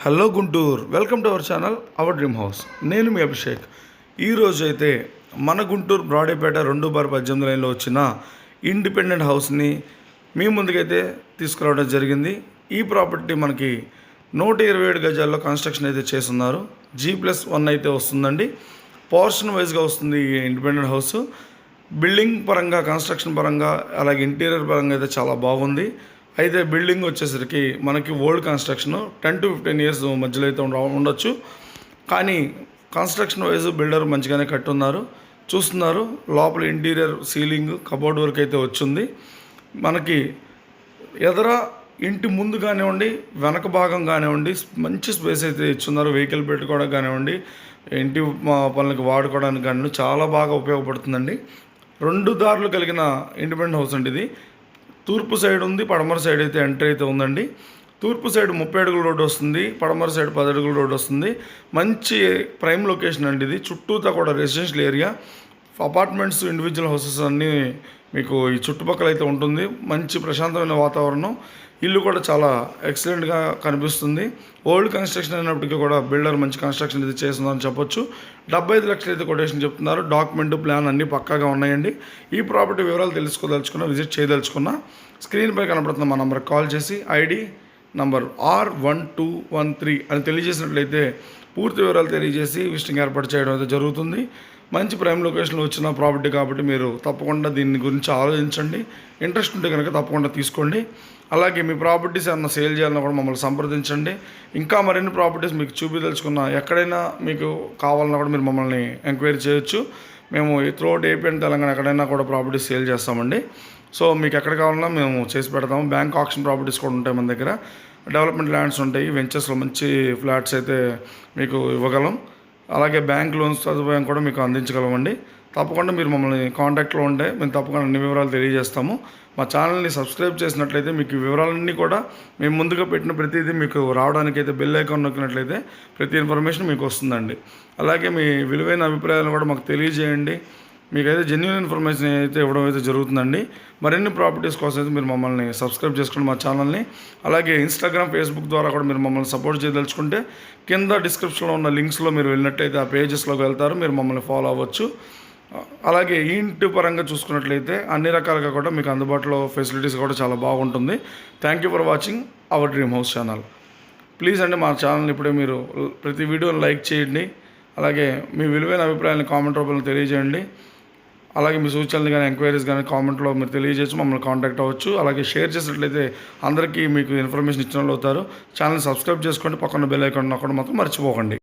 Hello Guntur, welcome to our channel our dream house. నేను మీ అభిషేక్. ఈరోజు అయితే మన గుంటూరు బ్రాడీపేట 2/18 లైన్లో వచ్చిన ఇండిపెండెంట్ హౌస్ని మీ ముందుకైతే తీసుకురావడం జరిగింది. ఈ ప్రాపర్టీ మనకి 127 గజాల్లో కన్స్ట్రక్షన్ అయితే చేస్తున్నారు. G+1 అయితే వస్తుందండి. పోర్షన్ వైజ్గా వస్తుంది ఈ ఇండిపెండెంట్ హౌస్. బిల్డింగ్ పరంగా, కన్స్ట్రక్షన్ పరంగా, అలాగే ఇంటీరియర్ పరంగా అయితే చాలా బాగుంది. అయితే బిల్డింగ్ వచ్చేసరికి మనకి ఓల్డ్ కన్స్ట్రక్షన్ 10 to 15 ఇయర్స్ మధ్యలో అయితే ఉండొచ్చు. కానీ కన్స్ట్రక్షన్ వైజ్ బిల్డర్ మంచిగానే కట్టున్నారు. చూస్తున్నారు లోపల ఇంటీరియర్, సీలింగ్, కబోర్డ్ వర్క్ అయితే వచ్చింది. మనకి ఎదర ఇంటి ముందు కానివ్వండి, వెనక భాగం కానివ్వండి మంచి స్పేస్ అయితే ఇచ్చున్నారు. వెహికల్ పెట్టుకోవడానికి కానివ్వండి, ఇంటి పనులకు వాడుకోవడానికి కానివ్వండి చాలా బాగా ఉపయోగపడుతుందండి. 2 దారులు కలిగిన ఇండిపెండెంట్ హౌస్ అండి ఇది. తూర్పు సైడ్ ఉంది, పడమర సైడ్ అయితే ఎంట్రీ అయితే ఉందండి. తూర్పు సైడ్ 30 అడుగుల రోడ్డు వస్తుంది, పడమర సైడ్ 10 అడుగుల రోడ్డు వస్తుంది. మంచి ప్రైమ్ లొకేషన్ అండి ఇది. చుట్టూతా కూడా residential area, apartments, individual houses అన్నీ మీకు ఈ చుట్టుపక్కల అయితే ఉంటుంది. మంచి ప్రశాంతమైన వాతావరణం. ఇల్లు కూడా చాలా ఎక్సలెంట్గా కనిపిస్తుంది. ఓల్డ్ కన్స్ట్రక్షన్ అయినప్పటికీ కూడా బిల్డర్ మంచి కన్స్ట్రక్షన్ అయితే చేస్తుందని చెప్పొచ్చు. 75 లక్షలు అయితే కొటేషన్ చెప్తున్నారు. డాక్యుమెంట్, ప్లాన్ అన్నీ పక్కాగా ఉన్నాయండి. ఈ ప్రాపర్టీ వివరాలు తెలుసుకోదలుచుకున్నా, విజిట్ చేయదలుచుకున్నా స్క్రీన్పై కనపడుతున్న మా నెంబర్కి కాల్ చేసి ఐడి నంబర్ R1213 అని తెలియజేసినట్లయితే పూర్తి వివరాలు తెలియజేసి విజిటింగ్ ఏర్పాటు చేయడం అయితే జరుగుతుంది. మంచి ప్రైమ్ లొకేషన్లో వచ్చిన ప్రాపర్టీ కాబట్టి మీరు తప్పకుండా దీని గురించి ఆలోచించండి. ఇంట్రెస్ట్ ఉంటే కనుక తప్పకుండా తీసుకోండి. అలాగే మీ ప్రాపర్టీస్ ఏమన్నా సేల్ చేయాలన్నా కూడా మమ్మల్ని సంప్రదించండి. ఇంకా మరిన్ని ప్రాపర్టీస్ మీకు చూపించదలుచుకున్న, ఎక్కడైనా మీకు కావాలన్నా కూడా మీరు మమ్మల్ని ఎంక్వైరీ చేయొచ్చు. మేము త్రూఅవుట్ ఏపీ అండ్ తెలంగాణ ఎక్కడైనా కూడా ప్రాపర్టీస్ సేల్ చేస్తామండి. సో మీకు ఎక్కడ కావాలన్నా మేము చేసి పెడతాము. బ్యాంక్ ఆప్షన్ ప్రాపర్టీస్ కూడా ఉంటాయి మన దగ్గర. డెవలప్మెంట్ ల్యాండ్స్ ఉంటాయి. వెంచర్స్లో మంచి ఫ్లాట్స్ అయితే మీకు ఇవ్వగలం. అలాగే బ్యాంక్ లోన్స్ సదుపాయం కూడా మీకు అందించగలమండి. తప్పకుండా మీరు మమ్మల్ని కాంటాక్ట్లో ఉంటే మేము తప్పకుండా అన్ని వివరాలు తెలియజేస్తాము. మా ఛానల్ని సబ్స్క్రైబ్ చేసినట్లయితే మీకు ఈ వివరాలన్నీ కూడా మేము ముందుగా పెట్టిన ప్రతిదీ మీకు రావడానికైతే బెల్ ఐకాన్ నొక్కినట్లయితే ప్రతి ఇన్ఫర్మేషన్ మీకు వస్తుందండి. అలాగే మీ విలువైన అభిప్రాయాలను కూడా మాకు తెలియజేయండి. మీకైతే జెన్యూన్ ఇన్ఫర్మేషన్ అయితే ఇవ్వడం అయితే జరుగుతుందండి. మరిన్ని ప్రాపర్టీస్ కోసం అయితే మీరు మమ్మల్ని సబ్స్క్రైబ్ చేసుకోండి మా ఛానల్ని. అలాగే ఇన్స్టాగ్రామ్, ఫేస్బుక్ ద్వారా కూడా మీరు మమ్మల్ని సపోర్ట్ చేయదలుచుకుంటే కింద డిస్క్రిప్షన్లో ఉన్న లింక్స్లో మీరు వెళ్ళినట్టయితే ఆ పేజెస్లోకి వెళ్తారు, మీరు మమ్మల్ని ఫాలో అవ్వచ్చు. అలాగే ఈ ఇంటి పరంగా చూసుకున్నట్లయితే అన్ని రకాలుగా కూడా మీకు అందుబాటులో ఫెసిలిటీస్ కూడా చాలా బాగుంటుంది. Thank you for watching our dream house channel. Please అండి మా ఛానల్ని ఇప్పుడే మీరు ప్రతి వీడియోని లైక్ చేయండి. అలాగే మీ విలువైన అభిప్రాయాన్ని కామెంట్ రూపంలో తెలియజేయండి. అలాగే మీ సూచనలు కానీ, ఎంక్వైరీస్ కానీ కామెంట్లో మీరు తెలియజేయచ్చు, మమ్మల్ని కాంటాక్ట్ అవ్వచ్చు. అలాగే షేర్ చేసినట్లయితే అందరికీ మీకు ఇన్ఫర్మేషన్ ఇచ్చిన వాళ్ళు అవుతారు. ఛానల్ సబ్స్క్రైబ్ చేసుకోండి. పక్కన బెల్ ఐకాన్ నొక్కడం మాత్రం మర్చిపోకండి.